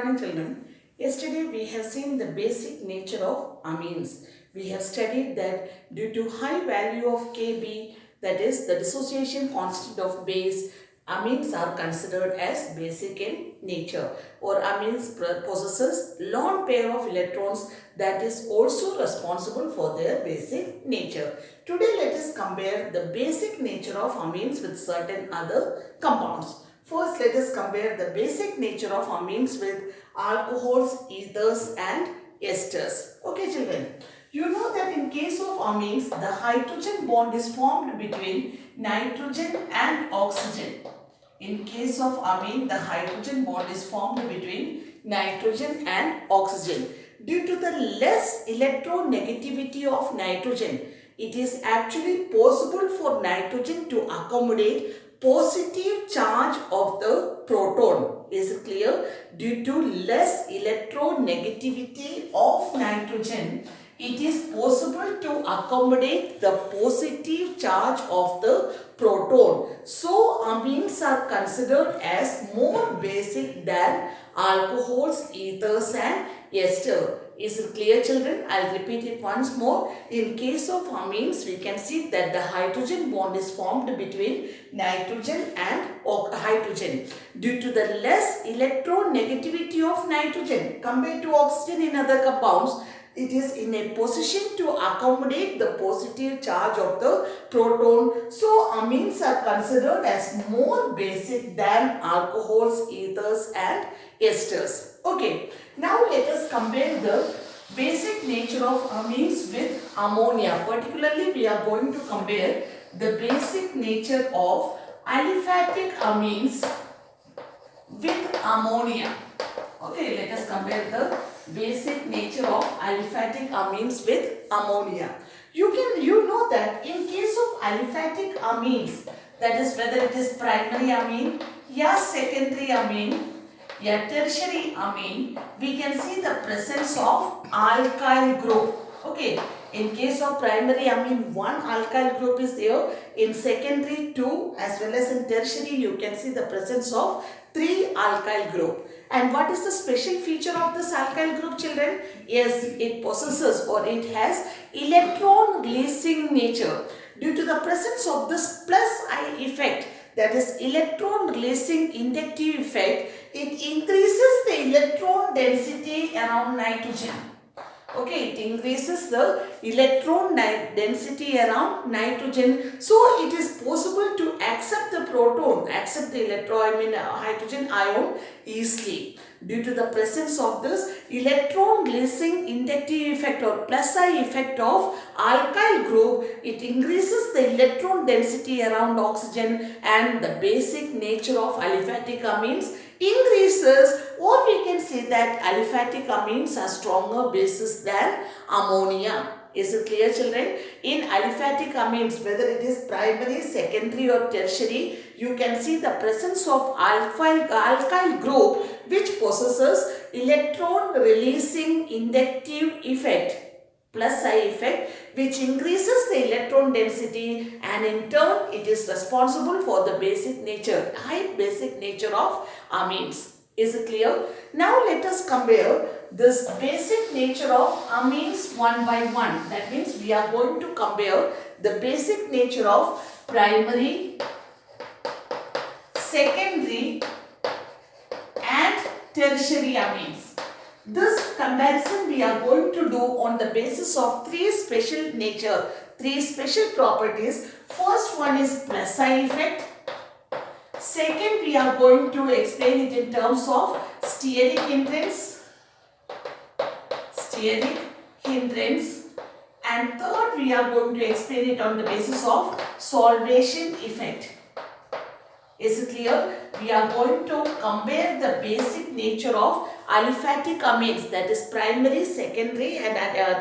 morning, children. Yesterday we have seen the basic nature of amines. We have studied that due to high value of Kb, that is the dissociation constant of base, amines are considered as basic in nature, or amines possesses lone pair of electrons that is also responsible for their basic nature. Today let us compare the basic nature of amines with certain other compounds. First, let us compare the basic nature of amines with alcohols, ethers and esters. Okay, children. You know that in case of amines, the hydrogen bond is formed between nitrogen and oxygen. In case of amine, the hydrogen bond is formed between nitrogen and oxygen. Due to the less electronegativity of nitrogen, it is actually possible for nitrogen to accommodate positive charge of the proton. Is it clear? Due to less electronegativity of nitrogen, it is possible to accommodate the positive charge of the proton. So, amines are considered as more basic than alcohols, ethers and ester. Is it clear, children? I'll repeat it once more. In case of amines, we can see that the hydrogen bond is formed between nitrogen and hydrogen. Due to the less electronegativity of nitrogen compared to oxygen in other compounds, it is in a position to accommodate the positive charge of the proton. So, amines are considered as more basic than alcohols, ethers and esters. Okay. Now, let us compare the basic nature of amines with ammonia. Particularly, we are going to compare the basic nature of aliphatic amines with ammonia. Okay, let us compare the basic nature of aliphatic amines with ammonia. You know that in case of aliphatic amines, that is whether it is primary amine, या secondary amine, या tertiary amine, we can see the presence of alkyl group. Okay. In case of primary amine, one alkyl group is there. In secondary, two, as well as in tertiary, you can see the presence of 3 alkyl group. And what is the special feature of this alkyl group, children? Yes, it possesses or it has electron releasing nature. Due to the presence of this plus I effect, that is electron releasing inductive effect, it increases the electron density around nitrogen. Okay, it increases the electron density around nitrogen. So, it is possible to accept the proton, accept the hydrogen ion easily. Due to the presence of this electron releasing inductive effect or plus I effect of alkyl group, it increases the electron density around oxygen and the basic nature of aliphatic amines increases, or we can say that aliphatic amines are stronger bases than ammonia. Is it clear, children? In aliphatic amines, whether it is primary, secondary or tertiary, you can see the presence of alkyl group which possesses electron releasing inductive effect plus I effect, which increases the electron density, and in turn it is responsible for the basic nature, high basic nature of amines. Is it clear? Now let us compare this basic nature of amines one by one. That means we are going to compare the basic nature of primary, secondary and tertiary amines. This comparison we are going to do on the basis of 3 special properties. First one is plus I effect. Second, we are going to explain it in terms of steric hindrance, and third, we are going to explain it on the basis of solvation effect. Is it clear? We are going to compare the basic nature of aliphatic amines, that is primary, secondary and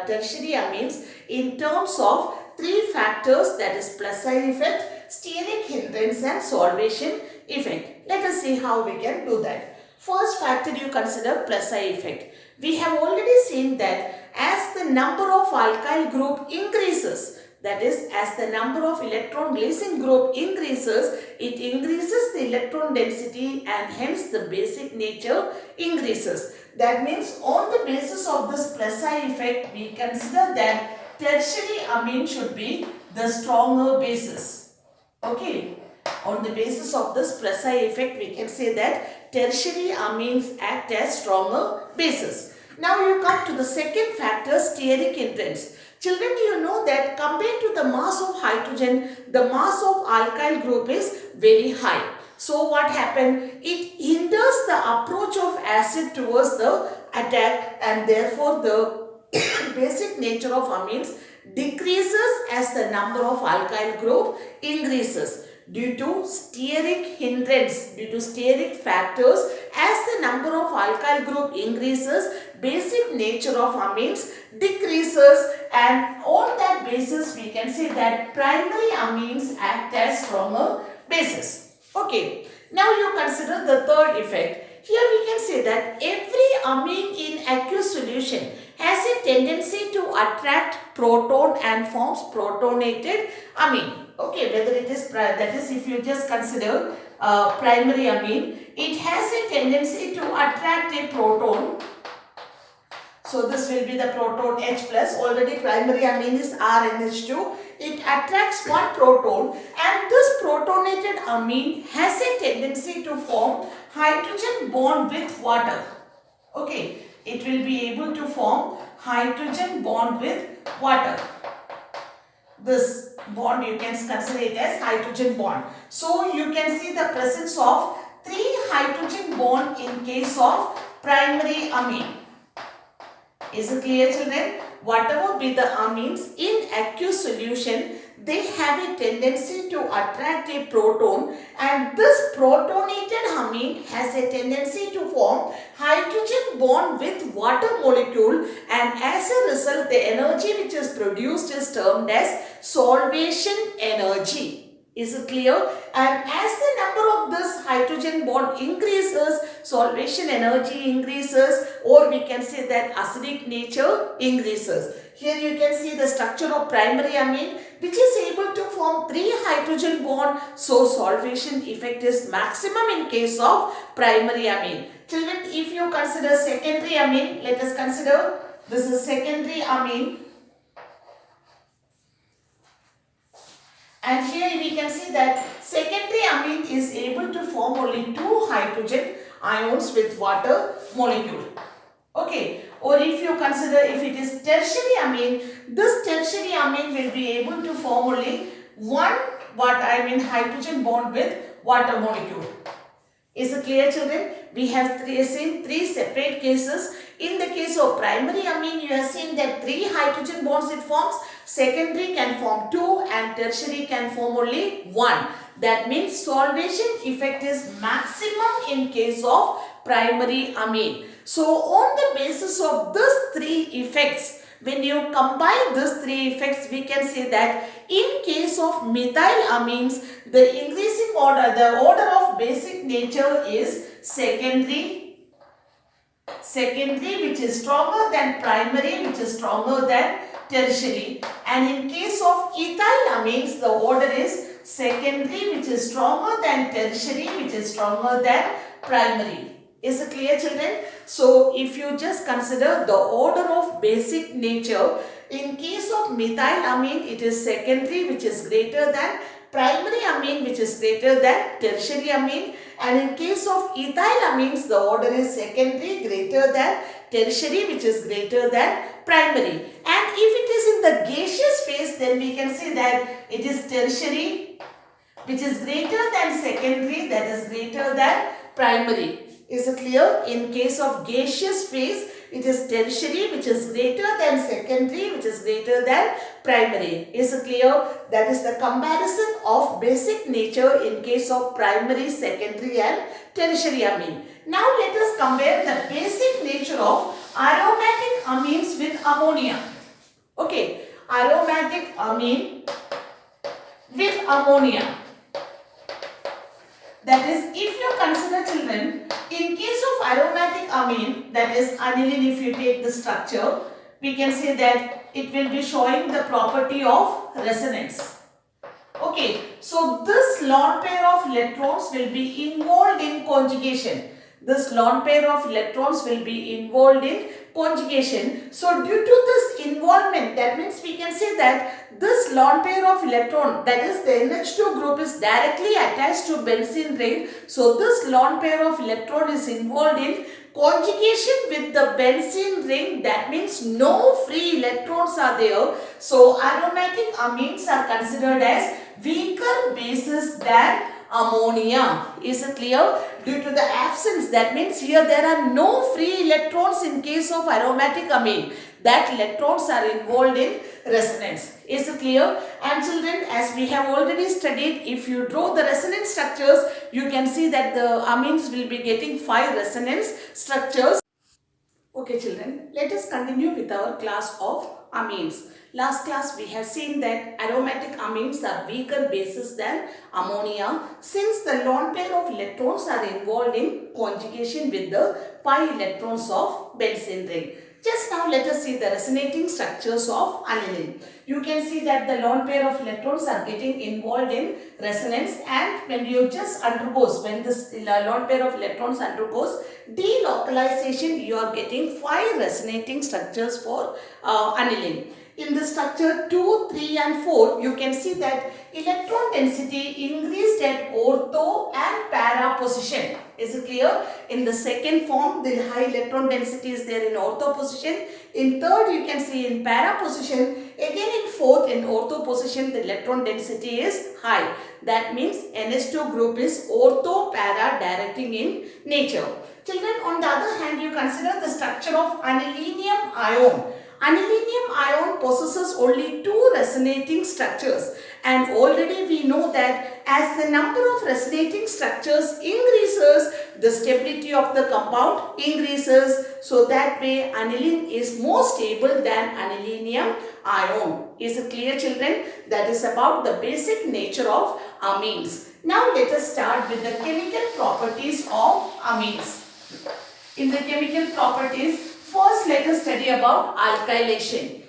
tertiary amines in terms of 3 factors, that is plus I effect, steric hindrance and solvation effect. Let us see how we can do that. First factor you consider plus I effect. We have already seen that as the number of alkyl group increases, that is, as the number of electron releasing group increases, it increases the electron density and hence the basic nature increases. That means on the basis of this plus I effect, we consider that tertiary amine should be the stronger basis. Okay. On the basis of this plus I effect, we can say that tertiary amines act as stronger bases. Now you come to the second factor, steric hindrance. Children, you know that compared to the mass of hydrogen, the mass of alkyl group is very high. So what happened? It hinders the approach of acid towards the attack, and therefore the basic nature of amines decreases as the number of alkyl group increases. Due to steric hindrance, due to steric factors, as the number of alkyl group increases, basic nature of amines decreases, and on that basis we can say that primary amines act as stronger bases. Okay, now you consider the third effect. Here we can say that every amine in aqueous solution has a tendency to attract proton and forms protonated amine. Okay, whether it is, that is, if you just consider primary amine, it has a tendency to attract a proton. So this will be the proton H plus. Already primary amine is RNH2. It attracts one proton, and this protonated amine has a tendency to form hydrogen bond with water. Okay, it will be able to form hydrogen bond with water. This bond you can consider it as hydrogen bond. So you can see the presence of 3 hydrogen bond in case of primary amine. Is it clear, children? Whatever be the amines in aqueous solution, they have a tendency to attract a proton, and this protonated amine has a tendency to form hydrogen bond with water molecule, and as a result the energy which is produced is termed as solvation energy. Is it clear? And as the number of this hydrogen bond increases, solvation energy increases, or we can say that acidic nature increases. Here you can see the structure of primary amine, which is able to form 3 hydrogen bond. So solvation effect is maximum in case of primary amine. Children, if you consider secondary amine, let us consider this is secondary amine. And here we can see that secondary amine is able to form only 2 hydrogen ions with water molecule. Okay. Or if you consider if it is tertiary amine, this tertiary amine will be able to form only one hydrogen bond with water molecule. Is it clear, children? We have seen 3 separate cases. In the case of primary amine, you have seen that 3 hydrogen bonds it forms. Secondary can form 2 and tertiary can form only 1. That means solvation effect is maximum in case of primary amine. So on the basis of these 3 effects, when you combine these 3 effects, we can say that in case of methyl amines, the increasing order, the order of basic nature is secondary, which is stronger than primary, which is stronger than tertiary. And in case of ethyl amines, the order is secondary, which is stronger than tertiary, which is stronger than primary. Is it clear, children? So if you just consider the order of basic nature, in case of methyl amine, it is secondary, which is greater than primary amine, which is greater than tertiary amine. And in case of ethyl amines, the order is secondary, greater than tertiary, which is greater than primary. And if it is in the gaseous phase, then we can say that it is tertiary, which is greater than secondary, that is greater than primary. Is it clear? In case of gaseous phase, it is tertiary, which is greater than secondary, which is greater than primary. Is it clear? That is the comparison of basic nature in case of primary, secondary and tertiary amine. Now let us compare the basic nature of aromatic amines with ammonia. Okay, aromatic amine with ammonia. That is, if you consider, children, in case of aromatic amine, that is aniline, if you take the structure, we can say that it will be showing the property of resonance. Okay, so this lone pair of electrons will be involved in conjugation. this lone pair of electrons will be involved in conjugation. So due to this involvement, that means we can say that this lone pair of electron, that is the NH2 group, is directly attached to benzene ring. So this lone pair of electron is involved in conjugation with the benzene ring. That means no free electrons are there. So aromatic amines are considered as weaker bases than ammonia. Is it clear? Due to the absence, that means here there are no free electrons in case of aromatic amine. That electrons are involved in resonance. Is it clear? And children, as we have already studied, if you draw the resonance structures, you can see that the amines will be getting 5 resonance structures. Okay children, let us continue with our class of amines. Last class we have seen that aromatic amines are weaker bases than ammonia since the lone pair of electrons are involved in conjugation with the pi electrons of benzene ring. Just now let us see the resonating structures of aniline. You can see that the lone pair of electrons are getting involved in resonance, and when you just undergoes, when this lone pair of electrons undergoes delocalization, you are getting 5 resonating structures for aniline. In the structure 2, 3 and 4, you can see that electron density increased at ortho and para position. Is it clear? In the second form, the high electron density is there in ortho position. In third, you can see in para position. Again in fourth, in ortho position, the electron density is high. That means NH2 group is ortho-para directing in nature. Children, on the other hand, you consider the structure of anilinium ion. Anilinium ion possesses only 2 resonating structures, and already we know that as the number of resonating structures increases, the stability of the compound increases. So that way aniline is more stable than anilinium ion. Is it clear children? That is about the basic nature of amines. Now let us start with the chemical properties of amines. In the chemical properties, first let us study about alkylation.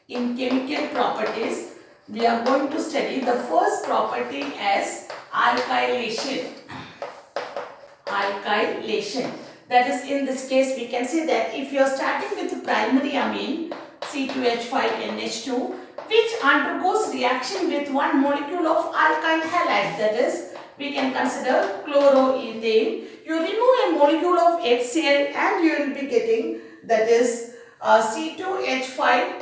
In chemical properties, we are going to study the first property as alkylation. Alkylation. That is, in this case we can say that if you are starting with the primary amine C2H5NH2 which undergoes reaction with one molecule of alkyl halide, that is we can consider chloroethane. You remove a molecule of HCl and you will be getting, that is C2H5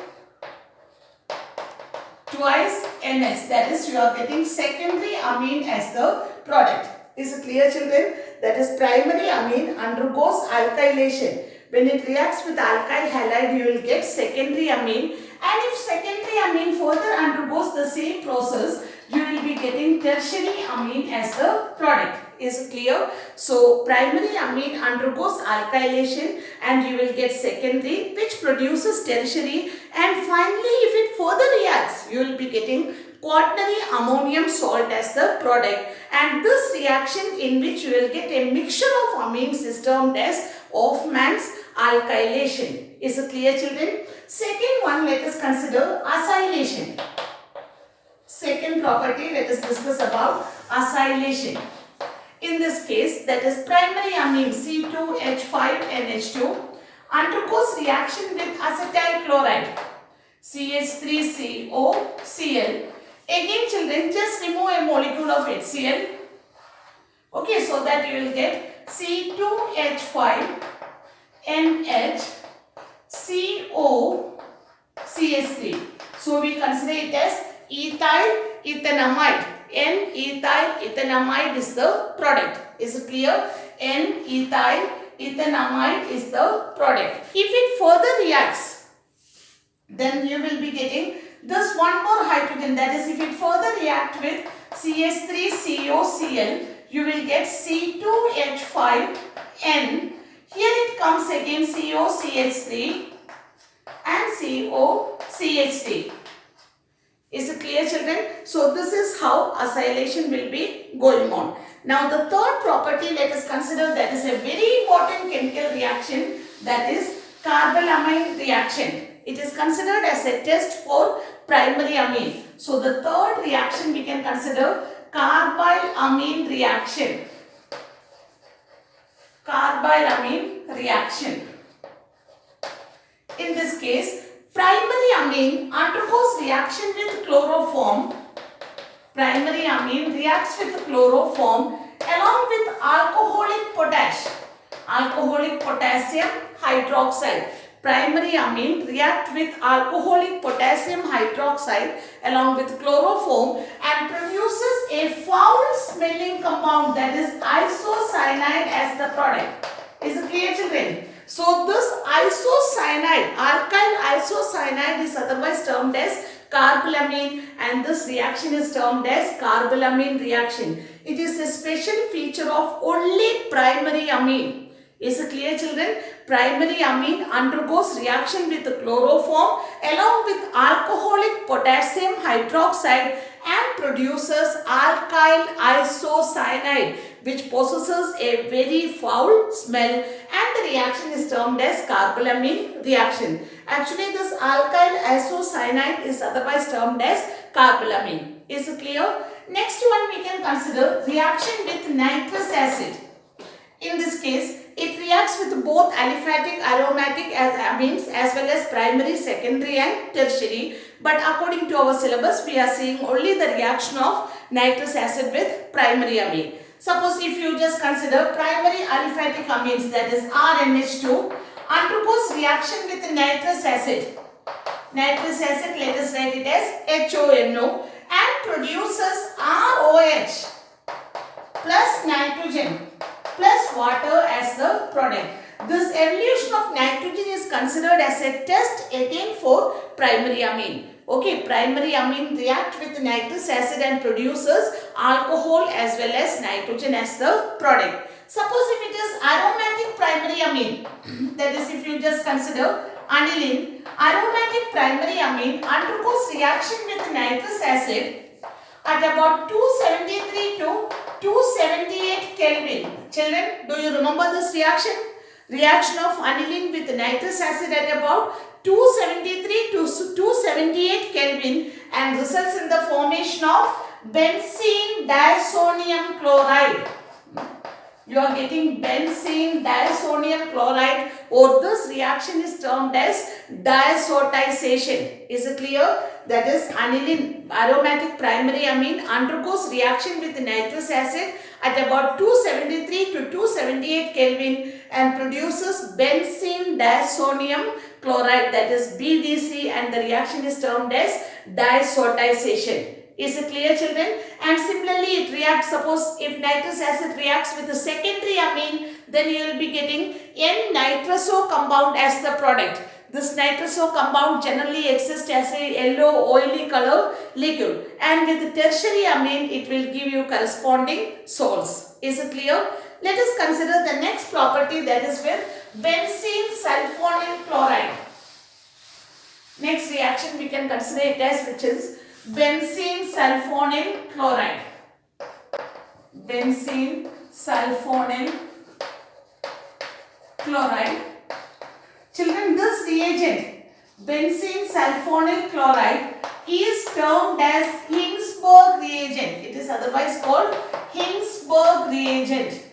twice NH, that is you are getting secondary amine as the product. Is it clear children? That is primary amine undergoes alkylation. When it reacts with alkyl halide, you will get secondary amine, and if secondary amine further undergoes the same process, you will be getting tertiary amine as the product. Is it clear? So primary amine undergoes alkylation and you will get secondary which produces tertiary, and finally if it further reacts, you will be getting quaternary ammonium salt as the product, and this reaction in which you will get a mixture of amines is termed as Hofmann's alkylation. Is it clear children? Second one, let us consider acylation. Second property, let us discuss about acylation. In this case, that is primary amine C2H5NH2 undergoes reaction with acetyl chloride CH3COCl. Again children, just remove a molecule of HCl. Okay, so that you will get C2H5NHCOCH3. So we consider it as ethyl ethanamide. N-ethyl ethanamide is the product. Is it clear? N-ethyl ethanamide is the product. If it further reacts, then you will be getting this one more hydrogen. That is, if it further react with CH3COCl, you will get C2H5N. Here it comes again COCH3 and COCH3. Is it clear children? So this is how acylation will be going on. Now the third property let us consider, that is a very important chemical reaction, that is carbylamine reaction. It is considered as a test for primary amine. So the third reaction we can consider carbylamine reaction. carbylamine reaction. In this case, primary amine undergoes reaction with chloroform. Primary amine reacts with chloroform along with alcoholic potassium hydroxide. Primary amine react with alcoholic potassium hydroxide along with chloroform and produces a foul smelling compound, that is isocyanide, as the product. Is it clear, children? So this isocyanide, alkyl isocyanide, is otherwise termed as carbylamine, and this reaction is termed as carbylamine reaction. It is a special feature of only primary amine. Is it clear, children? Primary amine undergoes reaction with chloroform along with alcoholic potassium hydroxide and produces alkyl isocyanide, which possesses a very foul smell, and the reaction is termed as carbylamine reaction. Actually, this alkyl isocyanide is otherwise termed as carbylamine. Is it clear? Next one we can consider reaction with nitrous acid. In this case, it reacts with both aliphatic, aromatic amines as well as primary, secondary and tertiary. But according to our syllabus, we are seeing only the reaction of nitrous acid with primary amine. Suppose if you just consider primary aliphatic amines, that is RNH2, undergoes reaction with nitrous acid. Nitrous acid, let us write it as HONO, and produces ROH plus nitrogen plus water as the product. This evolution of nitrogen is considered as a test again for primary amine. Okay, primary amine react with nitrous acid and produces alcohol as well as nitrogen as the product. Suppose if it is aromatic primary amine, that is if you just consider aniline, aromatic primary amine undergoes reaction with nitrous acid at about 273 to 278 Kelvin. Children, do you remember this reaction? Reaction of aniline with nitrous acid at about 273 to 278 Kelvin and results in the formation of benzene diazonium chloride. You are getting benzene diazonium chloride, or this reaction is termed as diazotization. Is it clear? That is aniline, aromatic primary amine, undergoes reaction with nitrous acid at about 273 to 278 Kelvin and produces benzene diazonium chloride, that is BDC, and the reaction is termed as diazotization. Is it clear, children? And similarly, it reacts, suppose if nitrous acid reacts with a secondary amine, then you will be getting N-nitroso compound as the product. This nitroso compound generally exists as a yellow oily color liquid, and with the tertiary amine it will give you corresponding salts. Is it clear? Let us consider the next property, that is with benzene sulfonyl chloride. Next reaction we can consider it as, which is benzene sulfonyl chloride. Benzene sulfonyl chloride. Children, this reagent, benzene sulfonyl chloride, is termed as Hinsberg reagent. It is otherwise called Hinsberg reagent.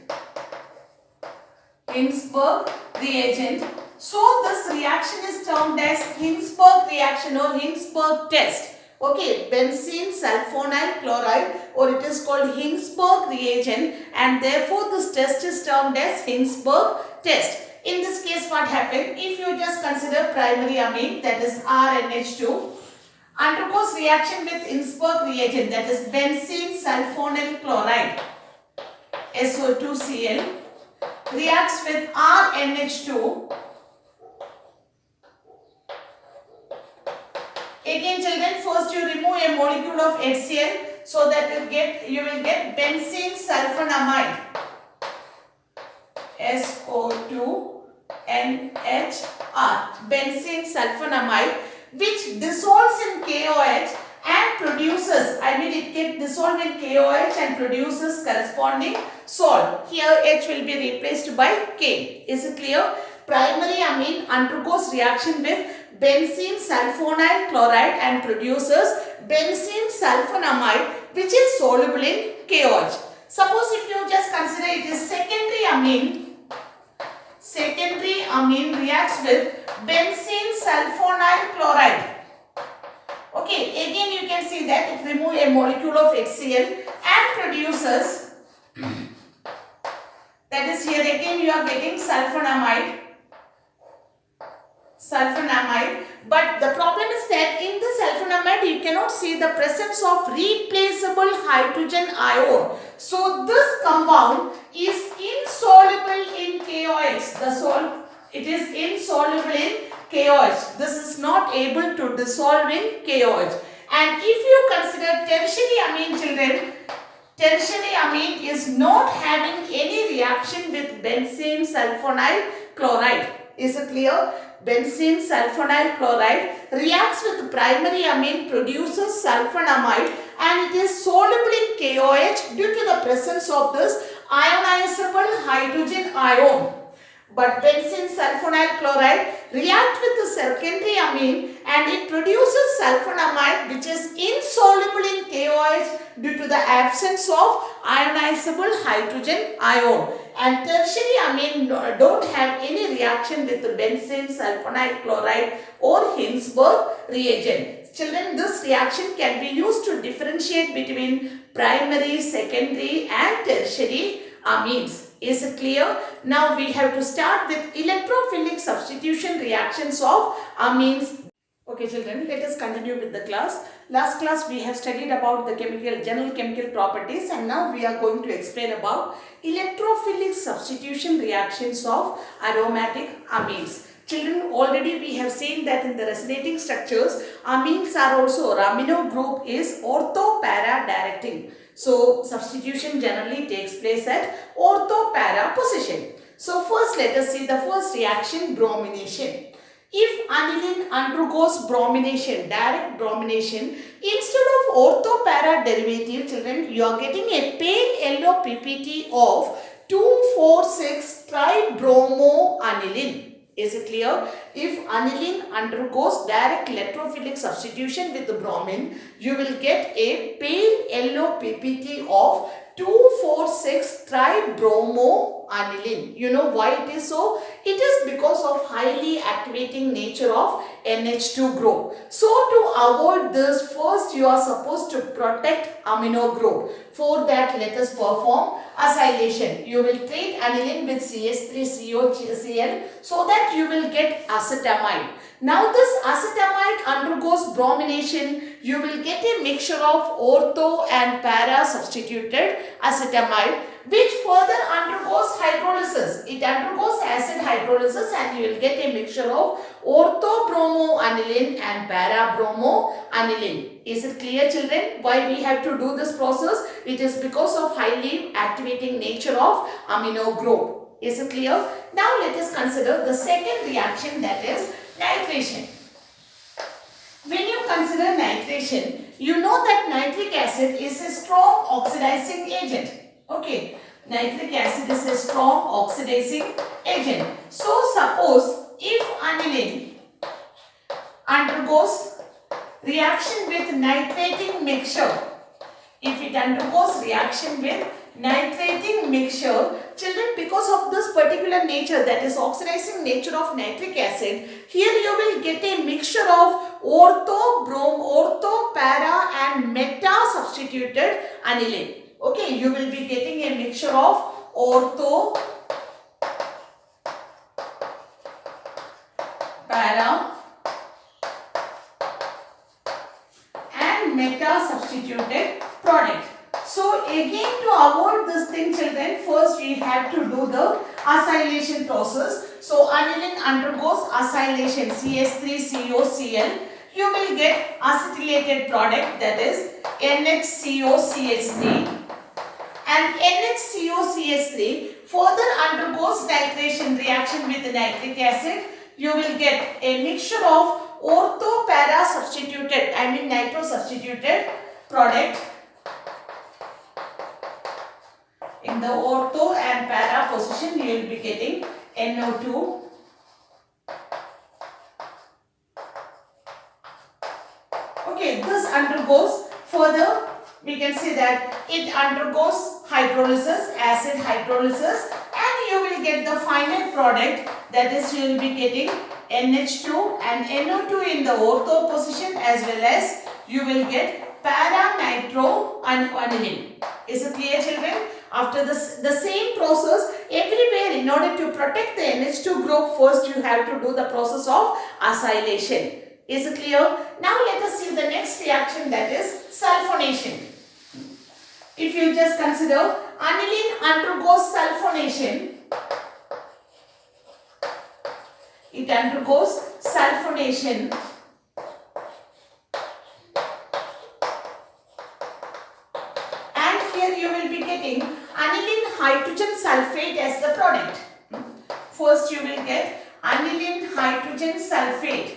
Hinsberg reagent. So, this reaction is termed as Hinsberg reaction or Hinsberg test. Okay, benzene sulfonyl chloride, or it is called Hinsberg reagent, and therefore this test is termed as Hinsberg test. In this case, what happened? If you just consider primary amine, that is RNH2, undergoes reaction with Hinsberg reagent, that is benzene sulfonyl chloride, SO2Cl, reacts with RNH2. Again, children, first you remove a molecule of HCl so that you will get benzene sulfonamide, SO2NHR, benzene sulfonamide, which dissolves in KOH and produces, it gets dissolved in KOH and produces corresponding salt. Here H will be replaced by K. Is it clear? Primary amine undergoes reaction with benzene sulfonyl chloride and produces benzene sulfonamide, which is soluble in KOH. Suppose if you just consider it is secondary amine, secondary amine reacts with benzene sulfonyl chloride. Okay, again you can see that it removes a molecule of HCl and produces, that is here again you are getting sulfonamide. But the problem is that in the sulfonamide you cannot see the presence of replaceable hydrogen ion. So this compound is insoluble in KOH. It is insoluble in KOH. This is not able to dissolve in KOH. And if you consider tertiary amine, children, tertiary amine is not having any reaction with benzene sulfonyl chloride. Is it clear? Benzene sulfonyl chloride reacts with primary amine, produces sulfonamide, and it is soluble in KOH due to the presence of this ionizable hydrogen ion. But benzene sulfonyl chloride reacts with the secondary amine and it produces sulfonamide, which is insoluble in KOH due to the absence of ionizable hydrogen ion. And tertiary amine don't have any reaction with the benzene sulfonyl chloride or Hinsberg reagent. Children, this reaction can be used to differentiate between primary, secondary and tertiary amines. Is it clear? Now we have to start with electrophilic substitution reactions of amines. Okay children, let us continue with the class. Last class we have studied about the general chemical properties, and now we are going to explain about electrophilic substitution reactions of aromatic amines. Children, already we have seen that in the resonating structures, amines are also, amino group is ortho-para directing. So, substitution generally takes place at ortho-para position. So, first let us see the first reaction, bromination. If aniline undergoes bromination, direct bromination, instead of ortho-para derivative, children, you are getting a pale yellow PPT of 2,4,6-tribromoaniline. Is it clear? If aniline undergoes direct electrophilic substitution with the bromine, you will get a pale yellow PPT of 2,4,6-tribromoaniline. You know why it is so? It is because of highly activating nature of NH2 group. So to avoid this, first you are supposed to protect amino group. For that, let us perform acylation. You will treat aniline with CH3COCl so that you will get acetamide. Now this acetamide undergoes bromination. You will get a mixture of ortho and para substituted acetamide, which further undergoes hydrolysis. It undergoes acid hydrolysis and you will get a mixture of ortho-bromoaniline and para-bromoaniline. Is it clear children why we have to do this process? It is because of highly activating nature of amino group. Is it clear? Now let us consider the second reaction, that is nitration. When you consider nitration, you know that nitric acid is a strong oxidizing agent. Okay, nitric acid is a strong oxidizing agent. So suppose if aniline undergoes reaction with nitrating mixture, if it undergoes reaction with nitrating mixture, children, because of this particular nature, that is oxidizing nature of nitric acid, here you will get a mixture of ortho, para and meta substituted aniline. Okay, you will be getting a mixture of ortho, para and meta substituted product. So again, to avoid this thing children, first we have to do the acylation process. So aniline undergoes acylation, CH3COCl. You will get acetylated product, that is NHCOCH3. And NHCOCH3 further undergoes nitration reaction with the nitric acid. You will get a mixture of ortho-para substituted, nitro substituted product. In the ortho and para position, you will be getting NO2. Okay, this undergoes further, we can see that it undergoes hydrolysis, acid hydrolysis, and you will will get the final product, that is you will be getting NH2 and NO2 in the ortho position, as well as you will get para-nitro and aniline. Is it clear, children? After this, the same process everywhere, in order to protect the NH2 group, first you have to do the process of acylation. Is it clear? Now let us see the next reaction, that is sulfonation. If you just consider, aniline undergoes sulfonation. It undergoes sulfonation. And here you will be getting aniline hydrogen sulfate as the product. First you will get aniline hydrogen sulfate.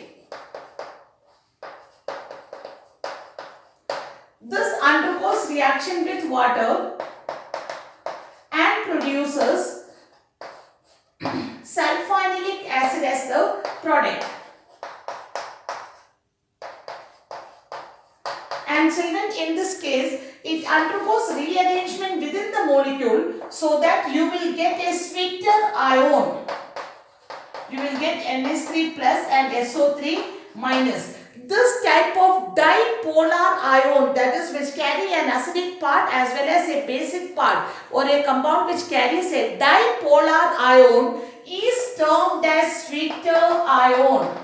This undergoes reaction with water and produces sulfonilic acid as the product. And children, in this case, it undergoes rearrangement within the molecule so that you will get a sweeter ion. You will get NH3 plus and SO3 minus. This type of dipolar ion, that is which carry an acidic part as well as a basic part, or a compound which carries a dipolar ion, is termed as sweeter ion.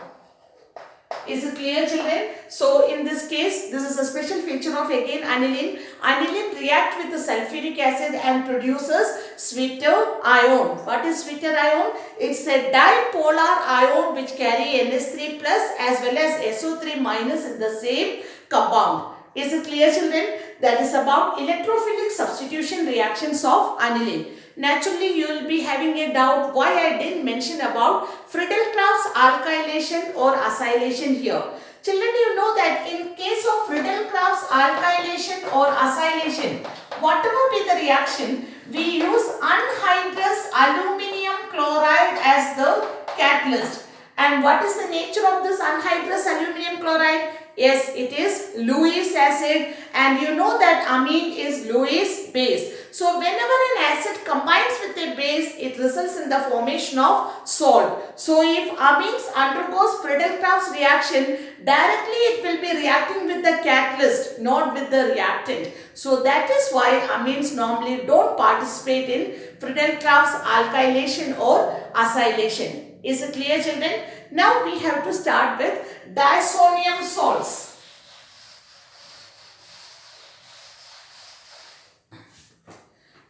Is it clear, children? So in this case, this is a special feature of again aniline. Aniline react with the sulfuric acid and produces sweeter ion. What is sweeter ion? It's a dipolar ion which carry NH3 plus as well as SO3 minus in the same compound. Is it clear, children? That is about electrophilic substitution reactions of aniline. Naturally, you will be having a doubt why I didn't mention about Friedel-Crafts alkylation or acylation here. Children, you know that in case of Friedel-Crafts alkylation or acylation, whatever be the reaction, we use anhydrous aluminium chloride as the catalyst. And what is the nature of this anhydrous aluminium chloride? Yes, it is Lewis acid, and you know that amine is Lewis base. So whenever an acid combines with a base, it results in the formation of salt. So if amines undergoes Friedel-Crafts reaction, directly it will be reacting with the catalyst, not with the reactant. So that is why amines normally don't participate in Friedel-Crafts alkylation or acylation. Is it clear, children? Now we have to start with diazonium salts.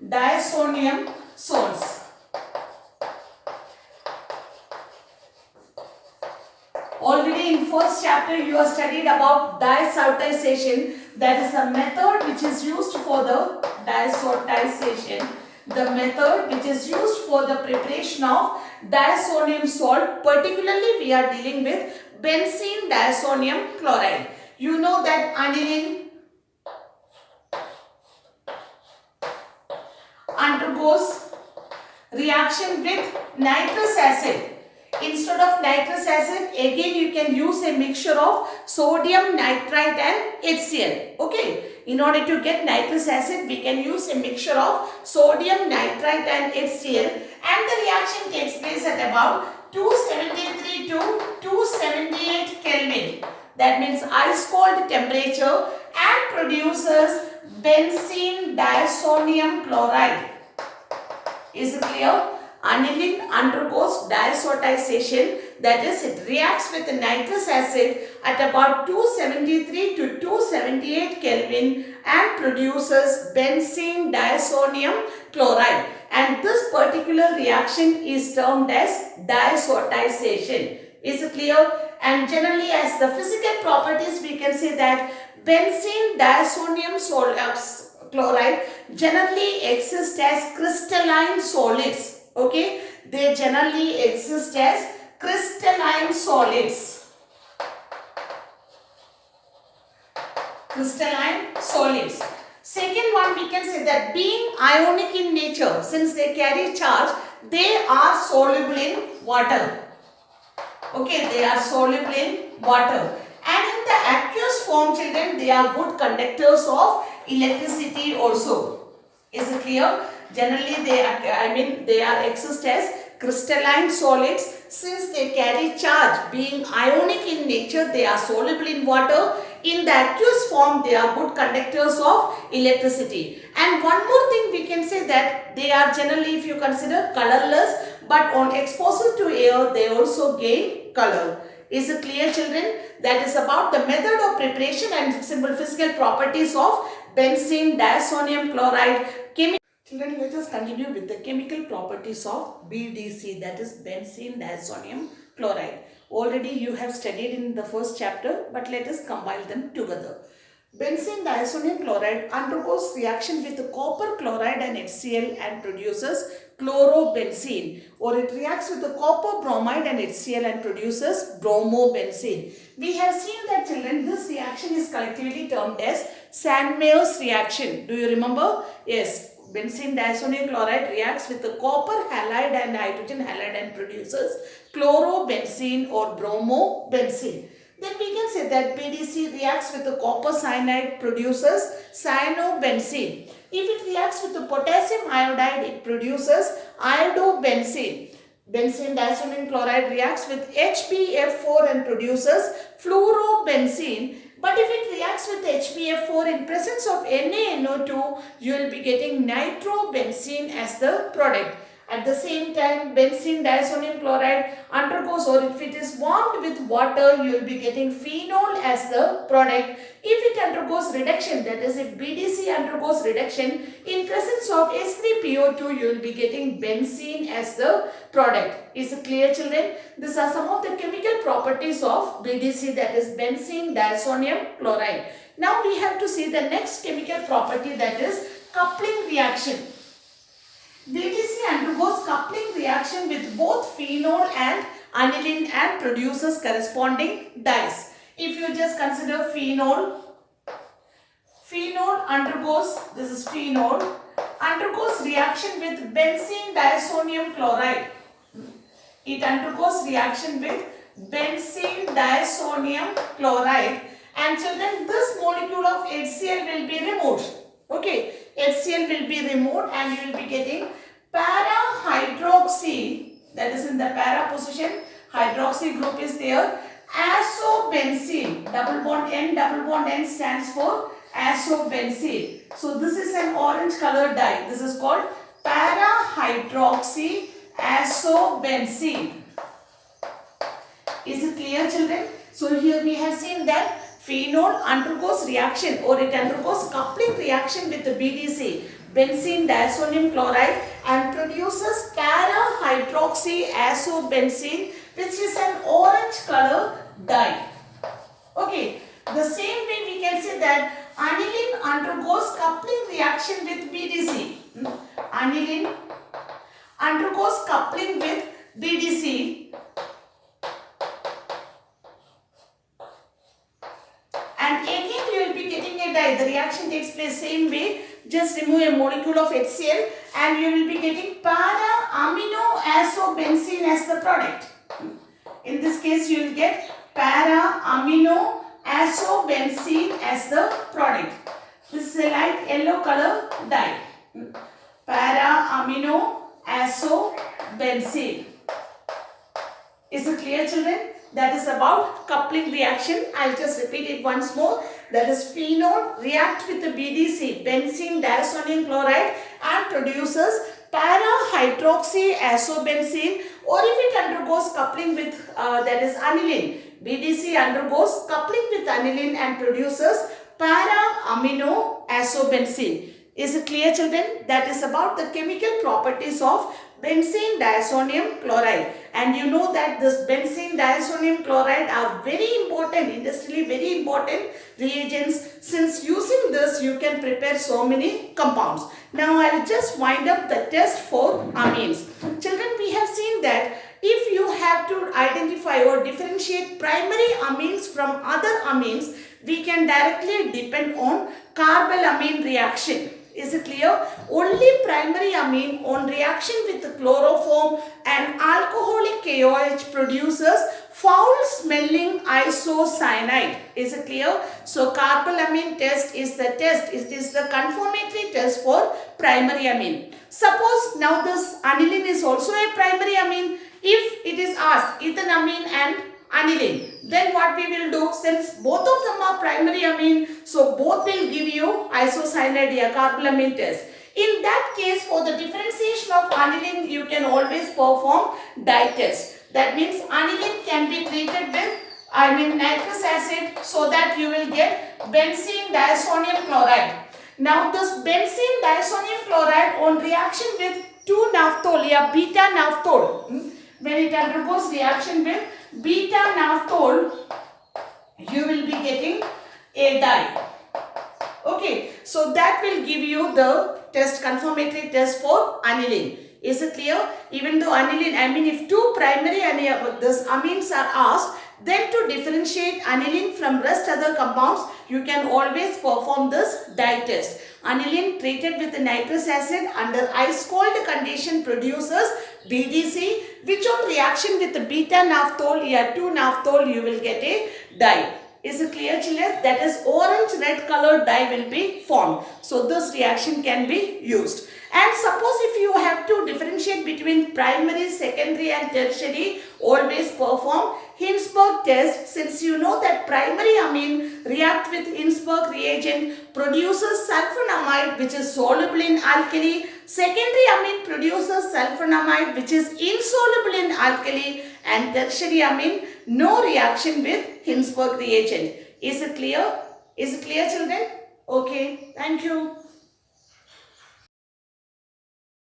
Diazonium salts. Already in first chapter you have studied about diazotization. That is a method which is used for the diazotization. The method which is used for the preparation of diazonium salt. Particularly we are dealing with benzene diazonium chloride. You know that aniline undergoes reaction with nitrous acid. Instead of nitrous acid, again you can use a mixture of sodium nitrite and HCl. Okay. In order to get nitrous acid, we can use a mixture of sodium nitrite and HCl, and the reaction takes place at about 273 to 278 Kelvin. That means ice cold temperature, and produces benzene diazonium chloride. Is it clear? Aniline undergoes diazotization, that is it reacts with nitrous acid at about 273 to 278 Kelvin and produces benzene diazonium chloride, and this particular reaction is termed as diazotization. Is it clear? And generally as the physical properties we can say that benzene diazonium chloride generally exist as crystalline solids. Okay, they generally exist as crystalline solids. Crystalline solids. Second one, we can say that being ionic in nature, since they carry charge, they are soluble in water. Okay, they are soluble in water. And in the aqueous form, children, they are good conductors of electricity also. Is it clear? generally they are exist as crystalline solids. Since they carry charge, being ionic in nature, they are soluble in water. In the aqueous form, they are good conductors of electricity. And one more thing we can say that they are generally, if you consider, colorless, but on exposure to air, they also gain color. Is it clear, children? That is about the method of preparation and simple physical properties of benzene diazonium chloride. Children, let us continue with the chemical properties of BDC, that is benzene diazonium chloride. Already you have studied in the first chapter, but let us combine them together. Benzene diazonium chloride undergoes reaction with the copper chloride and HCl and produces chlorobenzene, or it reacts with the copper bromide and HCl and produces bromobenzene. We have seen that, children, this reaction is collectively termed as Sandmeyer's reaction. Do you remember? Yes. Benzene diazonium chloride reacts with the copper halide and hydrogen halide and produces chlorobenzene or bromobenzene. Then we can say that BDC reacts with the copper cyanide, produces cyanobenzene. If it reacts with the potassium iodide, it produces iodobenzene. Benzene diazonium chloride reacts with HbF4 and produces fluorobenzene. But if it reacts with HbF4 in presence of NaNO2, you will be getting nitrobenzene as the product. At the same time, benzene diazonium chloride undergoes, or if it is warmed with water, you will be getting phenol as the product. If it undergoes reduction, that is, if BDC undergoes reduction in presence of H3PO2, you will be getting benzene as the product. Is it clear, children? These are some of the chemical properties of BDC, that is benzene diazonium chloride. Now we have to see the next chemical property, that is coupling reaction. BDC undergoes coupling reaction with both phenol and aniline and produces corresponding dyes. If you just consider phenol undergoes, this is phenol, undergoes reaction with benzene diazonium chloride. It undergoes reaction with benzene diazonium chloride, and children, this molecule of HCl will be removed. Okay, HCl will be removed and you will be getting para-hydroxy, that is in the para position, hydroxy group is there, azobenzene, double bond N stands for azobenzene. So this is an orange color dye. This is called para-hydroxy azobenzene. Is it clear, children? So here we have seen that phenol undergoes reaction, or it undergoes coupling reaction with the BDC, benzene diazonium chloride, and produces para-hydroxy azobenzene, which is an orange color dye. Okay, the same way we can say that aniline undergoes coupling reaction with BDC. Aniline undergoes coupling with BDC, and again you will be getting a dye. The reaction takes place same way. Just remove a molecule of HCl and you will be getting para-aminoazobenzene as the product. In this case, you will get para-aminoazobenzene as the product. This is a light yellow color dye. Para-aminoazobenzene. Is it clear, children? That is about coupling reaction. I will just repeat it once more. That is, phenol reacts with the BDC, benzene diazonium chloride, and produces para-hydroxy azobenzene, or if it undergoes coupling with that is aniline, BDC undergoes coupling with aniline and produces para-aminoazobenzene. Is it clear, children? That is about the chemical properties of benzene diazonium chloride. And you know that this benzene diazonium chloride are very important, industrially very important reagents. Since using this, you can prepare so many compounds. Now I will just wind up the test for amines. Children, we have seen that if you have to identify or differentiate primary amines from other amines, we can directly depend on carbylamine reaction. Is it clear? Only primary amine on reaction with chloroform and alcoholic KOH produces foul smelling isocyanide. Is it clear? So carbalamine test is the test. It is the confirmatory test for primary amine. Suppose now this aniline is also a primary amine. If it is asked ethanamine and aniline, then what we will do, since both of them are primary amine, so both will give you isocyanide here, carbalamine test. In that case, for the differentiation of aniline, you can always perform dye test. That means aniline can be treated with nitrous acid, so that you will get benzene diazonium chloride. Now this benzene diazonium chloride on reaction with 2-naphthol, beta naphthol, when it undergoes reaction with beta naphthol, you will be getting a dye. Okay, so that will give you the test, confirmatory test for aniline. Is it clear? Even though aniline, if two primary amines are asked, then to differentiate aniline from rest other compounds, you can always perform this dye test. Aniline treated with nitrous acid under ice cold condition produces BDC, which on reaction with beta naphthol, 2-naphthol, you will get a dye. Is it clear, children? That is orange red colored dye will be formed. So this reaction can be used. And suppose if you have to differentiate between primary, secondary and tertiary, always perform Hinsberg test, since you know that primary amine react with Hinsberg reagent produces sulfonamide, which is soluble in alkali. Secondary amine produces sulfonamide, which is insoluble in alkali, and tertiary amine no reaction with Hinsberg reagent. Is it clear? Is it clear, children? Okay, thank you.